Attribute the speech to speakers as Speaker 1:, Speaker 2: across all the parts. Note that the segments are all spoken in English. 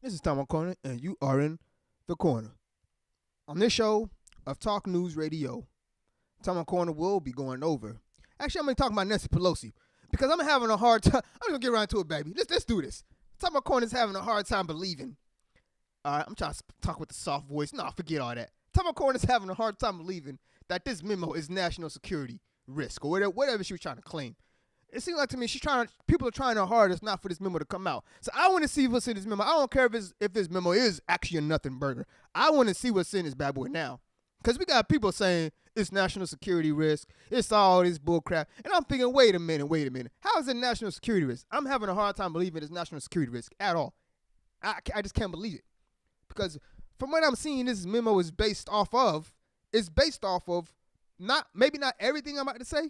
Speaker 1: This is Tom Corner, and you are in the corner. On this show of Talk News Radio, Tom Corner will be going over. Actually, I'm going to talk about Nancy Pelosi because I'm having a hard time. I'm going to get around to it, baby. Let's do this. Tom Corner is having a hard time believing. All right, I'm trying to talk with the soft voice. No, forget all that. Tom Corner is having a hard time believing that this memo is national security risk or whatever she was trying to claim. It seems like to me people are trying their hardest not for this memo to come out. So I want to see what's in this memo. I don't care if this memo is actually a nothing burger. I want to see what's in this bad boy now. Because we got people saying it's national security risk. It's all this bull crap. And I'm thinking, wait a minute. How is it national security risk? I'm having a hard time believing it's national security risk at all. I just can't believe it. Because from what I'm seeing, this memo is based off of maybe not everything I'm about to say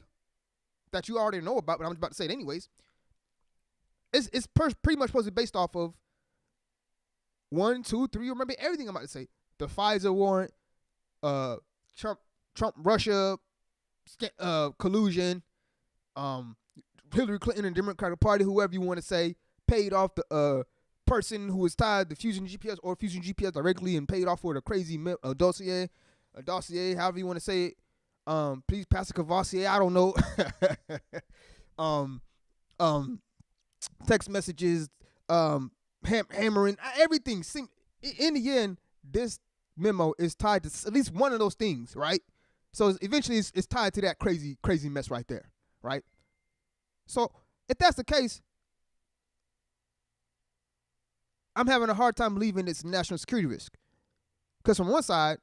Speaker 1: that you already know about, but I'm about to say it anyways. It's pretty much supposed to be based off of 1, 2, 3, or maybe everything I'm about to say. The Pfizer warrant, Trump Russia collusion, Hillary Clinton and Democratic Party, whoever you want to say, paid off the person who was tied to Fusion GPS or Fusion GPS directly and paid off for the crazy dossier, however you want to say it. Please pass a Cavassier. I don't know. Text messages, hammering, everything. In the end, this memo is tied to at least one of those things, right? So eventually, it's tied to that crazy mess right there, right? So if that's the case, I'm having a hard time believing it's a national security risk. Because from one side,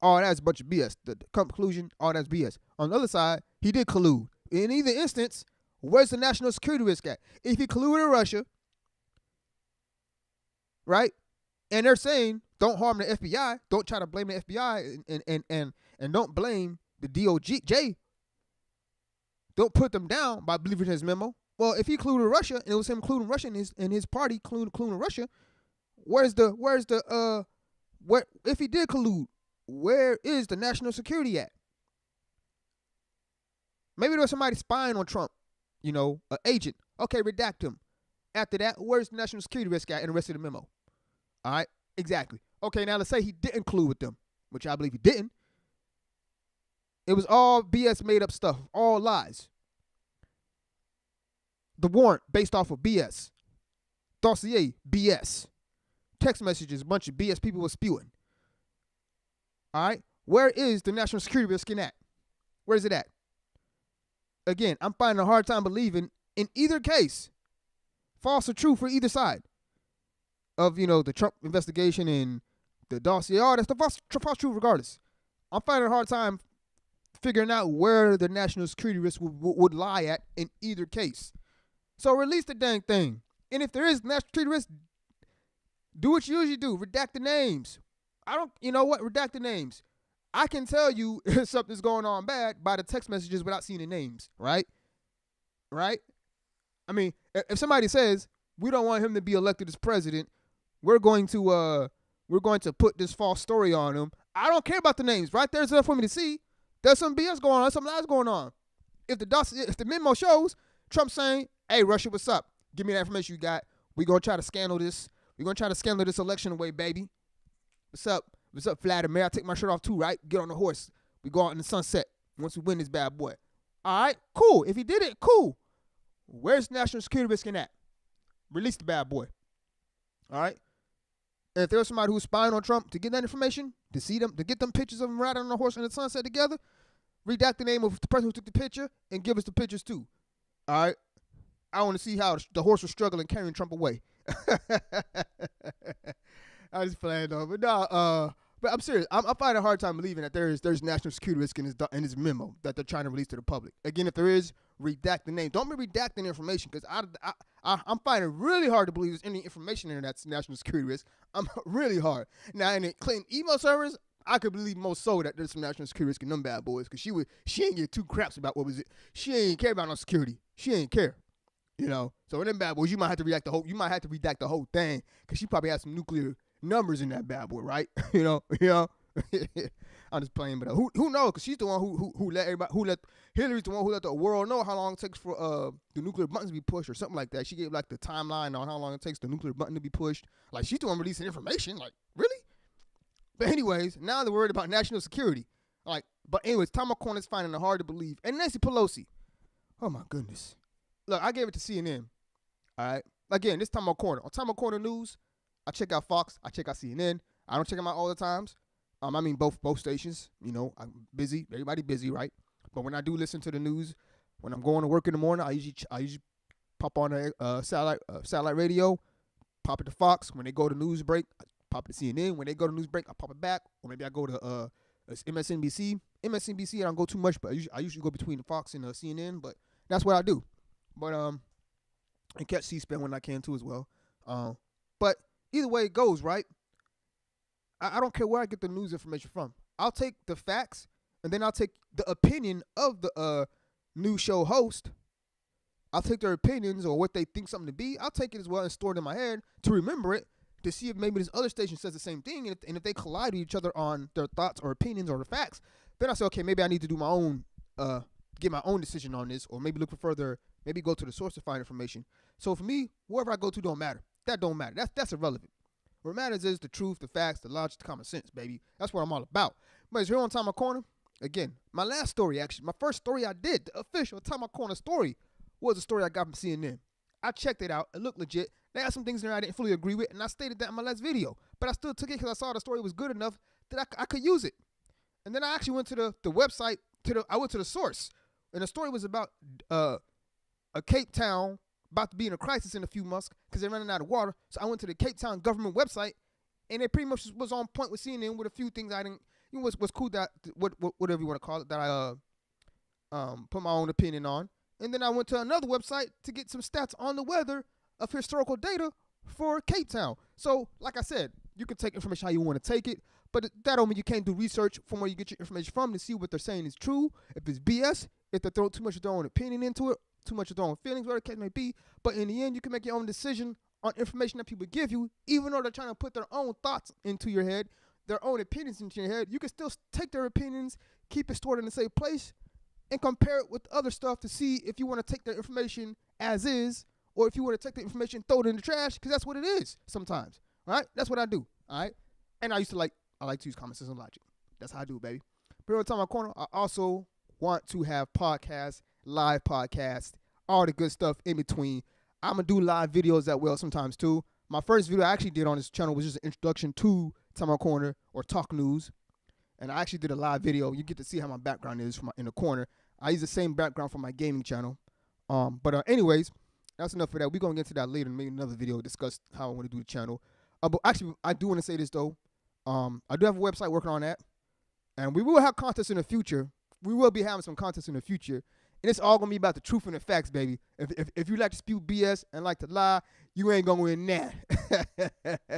Speaker 1: all that's a bunch of BS. The conclusion, all that's BS. On the other side, he did collude. In either instance, where's the national security risk at? If he colluded with Russia, right? And they're saying, don't harm the FBI. Don't try to blame the FBI and don't blame the DOJ. Don't put them down by believing his memo. Well, if he colluded with Russia, and it was him colluding with Russia and his party colluding with Russia, if he did collude, where is the national security at? Maybe there was somebody spying on Trump, an agent. Okay, redact him. After that, where's the national security risk at in the rest of the memo? All right, exactly. Okay, now let's say he didn't collude with them, which I believe he didn't. It was all BS made up stuff, all lies. The warrant based off of BS. Dossier, BS. Text messages, a bunch of BS people were spewing. All right, where is the national security risk in that? Where is it at? Again, I'm finding a hard time believing in either case, false or true for either side of, the Trump investigation and the dossier, all that stuff, false, true regardless. I'm finding a hard time figuring out where the national security risk would lie at in either case. So release the dang thing. And if there is national security risk, do what you usually do. Redact the names. Redact the names. I can tell you if something's going on bad by the text messages without seeing the names, right? Right? I mean, if somebody says, we don't want him to be elected as president, we're going to put this false story on him. I don't care about the names, right? There's enough for me to see. There's some BS going on, some lies going on. If the memo shows Trump saying, hey, Russia, what's up? Give me that information you got. We're going to try to scandal this. We're going to try to scandal this election away, baby. What's up? What's up, Vladimir? I take my shirt off too, right? Get on the horse. We go out in the sunset once we win this bad boy. All right, cool. If he did it, cool. Where's national security risk in that? Release the bad boy. All right? And if there was somebody who's spying on Trump to get that information, to see them, to get them pictures of him riding on the horse in the sunset together, redact the name of the person who took the picture and give us the pictures too. All right? I want to see how the horse was struggling carrying Trump away. I was playing though, but I'm serious. I'm finding a hard time believing that there's national security risk in this memo that they're trying to release to the public. Again, if there is, redact the name. Don't be redacting information because I'm finding it really hard to believe there's any information in there that's national security risk. I'm really hard. Now in the Clinton email servers, I could believe most so that there's some national security risk in them bad boys because she ain't give two craps about what was it. She ain't care about no security. She ain't care. So in them bad boys, you might have to redact the whole thing because she probably has some nuclear numbers in that bad boy, right? I'm just playing, but who knows? Because she's the one who let everybody, Hillary's the one who let the world know how long it takes for the nuclear button to be pushed or something like that. She gave like the timeline on how long it takes the nuclear button to be pushed. Like, she's the one releasing information. Like, really? But anyways, now they're worried about national security. Like, but anyways, Tom McCormick is finding it hard to believe. And Nancy Pelosi. Oh my goodness. Look, I gave it to CNN. All right. Again, this Tom McCormick. On Tom McCormick News, I check out Fox. I check out CNN. I don't check them out all the times. I mean both stations. You know, I'm busy. Everybody busy, right? But when I do listen to the news, when I'm going to work in the morning, I usually pop on a satellite radio, pop it to Fox. When they go to news break, I pop it to CNN. When they go to news break, I pop it back. Or maybe I go to MSNBC. MSNBC, I don't go too much, but I usually go between Fox and CNN. But that's what I do. But and catch C-SPAN when I can too as well. But either way it goes, right? I don't care where I get the news information from. I'll take the facts, and then I'll take the opinion of the news show host. I'll take their opinions or what they think something to be. I'll take it as well and store it in my head to remember it, to see if maybe this other station says the same thing. And if they collide with each other on their thoughts or opinions or the facts, then I say, okay, maybe I need to do my own, get my own decision on this, or maybe look for further, maybe go to the source to find information. So for me, wherever I go to don't matter. That don't matter. That's irrelevant. What matters is the truth, the facts, the logic, the common sense, baby. That's what I'm all about. But here on Time My Corner, again, my last story, actually, my first story I did, the official Time My Corner story, was a story I got from CNN. I checked it out. It looked legit. They had some things in there I didn't fully agree with, and I stated that in my last video. But I still took it because I saw the story was good enough that I could use it. And then I actually went to the website, I went to the source, and the story was about a Cape Town about to be in a crisis in a few months because they're running out of water. So I went to the Cape Town government website, and it pretty much was on point with CNN with a few things I didn't, you know, was cool that, whatever you want to call it, that I put my own opinion on. And then I went to another website to get some stats on the weather of historical data for Cape Town. So, like I said, you can take information how you want to take it, but that don't mean you can't do research from where you get your information from to see what they're saying is true, if it's BS, if they throw too much of their own opinion into it, too much of their own feelings, whatever the case may be. But in the end, you can make your own decision on information that people give you, even though they're trying to put their own thoughts into your head, their own opinions into your head. You can still take their opinions, keep it stored in a safe place, and compare it with other stuff to see if you want to take their information as is, or if you want to take the information, throw it in the trash, because that's what it is sometimes. All right? That's what I do. All right? And I like to use common sense and logic. That's how I do it, baby. But every time I corner, I also want to have podcasts, live podcasts, all the good stuff in between. I'm going to do live videos as well sometimes too. My first video I actually did on this channel was just an introduction to Time Out Corner or Talk News. And I actually did a live video. You get to see how my background is in the corner. I use the same background for my gaming channel. But anyways, that's enough for that. We're going to get to that later and make another video, discuss how I want to do the channel. But actually, I do want to say this though. I do have a website working on that. And we will have contests in the future. We will be having some contests in the future. And it's all going to be about the truth and the facts, baby. If you like to spew BS and like to lie, you ain't going to win that.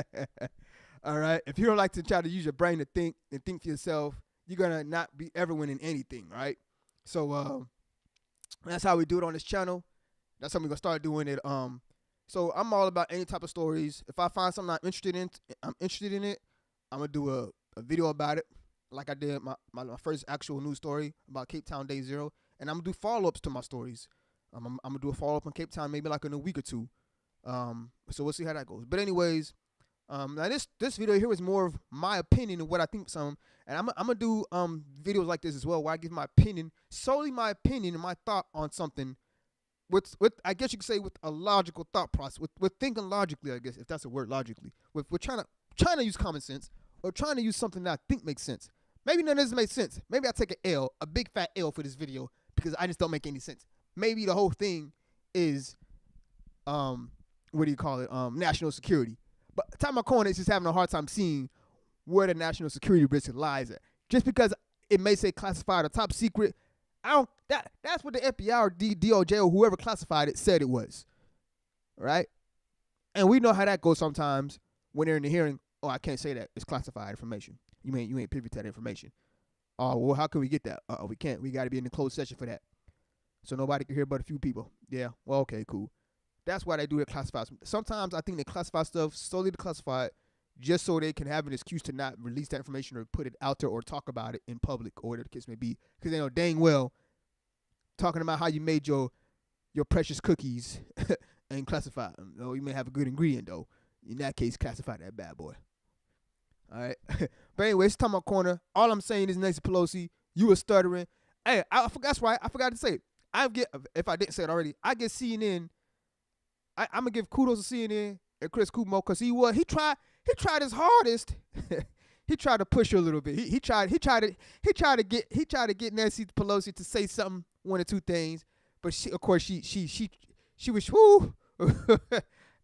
Speaker 1: All right? If you don't like to try to use your brain to think and think for yourself, you're going to not be ever winning anything, right? So that's how we do it on this channel. That's how we're going to start doing it. So I'm all about any type of stories. If I find something I'm interested in it, I'm going to do a video about it, like I did my first actual news story about Cape Town Day Zero. And I'm going to do follow-ups to my stories. I'm going to do a follow-up on Cape Town maybe like in a week or two. So we'll see how that goes. But anyways, now this video here is more of my opinion of what I think some. And I'm going to do videos like this as well where I give my opinion, solely my opinion and my thought on something with I guess you could say with a logical thought process, with thinking logically, I guess, if that's a word, logically. We're trying to use common sense or trying to use something that I think makes sense. Maybe none of this makes sense. Maybe I take an L, a big fat L for this video because I just don't make any sense. Maybe the whole thing is, national security. But Time My Corner is just having a hard time seeing where the national security risk lies at. Just because it may say classified or top secret, that's what the FBI or DOJ or whoever classified it said it was. Right? And we know how that goes sometimes when they're in the hearing. Oh, I can't say that. It's classified information. You ain't privy to that information. Oh, well, how can we get that? We can't. We got to be in the closed session for that. So nobody can hear but a few people. Yeah, well, okay, cool. That's why they do it classified. Sometimes I think they classify stuff solely to classify it just so they can have an excuse to not release that information or put it out there or talk about it in public or whatever the case may be. Because they know dang well talking about how you made your precious cookies and classify them. Oh, you may have a good ingredient though. In that case, classify that bad boy. All right. But anyway, it's time out corner. All I'm saying is, Nancy Pelosi, you were stuttering. Hey, I forgot. That's right. I forgot to say it. If I didn't say it already, I get CNN. I'm gonna give kudos to CNN and Chris Cuomo because he tried his hardest. He tried to push her a little bit. He tried to get Nancy Pelosi to say something, one or two things. But she was whoo.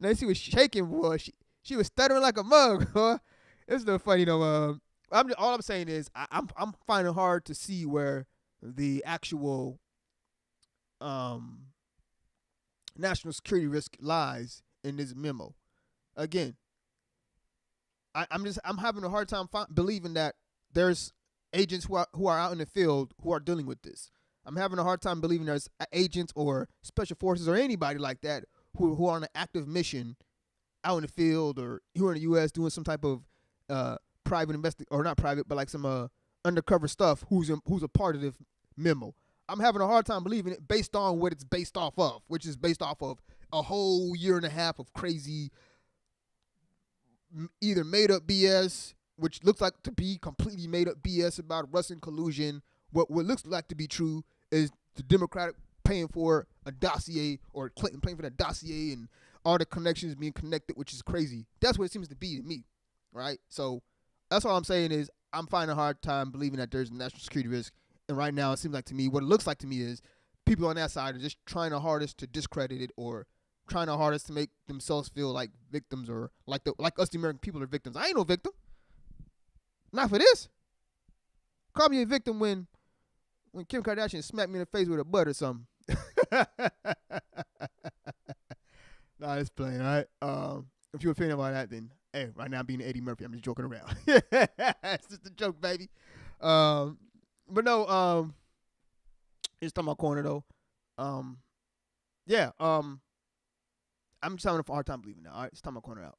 Speaker 1: Nancy was shaking, boy. She was stuttering like a mug, boy. It's no funny though. All I'm saying is I'm finding it hard to see where the actual national security risk lies in this memo. Again, I'm having a hard time believing that there's agents who are out in the field who are dealing with this. I'm having a hard time believing there's agents or special forces or anybody like that who are on an active mission out in the field or who are in the U.S. doing some type of private or not private, but like some undercover stuff. Who's a part of this memo? I'm having a hard time believing it based on what it's based off of, which is based off of a whole year and a half of crazy, either made up BS, which looks like to be completely made up BS about Russian collusion. What looks like to be true is the Democratic paying for a dossier, or Clinton paying for that dossier, and all the connections being connected, which is crazy. That's what it seems to be to me, right? So that's all I'm saying is I'm finding a hard time believing that there's a national security risk. And right now it seems like to me, what it looks like to me is people on that side are just trying their hardest to discredit it or trying their hardest to make themselves feel like victims or like us, the American people, are victims. I ain't no victim. Not for this. Call me a victim when Kim Kardashian smacked me in the face with a butt or something. Nah, it's playing, all right? If you're offended by that, then, hey, right now I'm being Eddie Murphy. I'm just joking around. It's just a joke, baby. But no, it's time my corner, though. Yeah, I'm just having a hard time believing that. All right, it's time my corner out.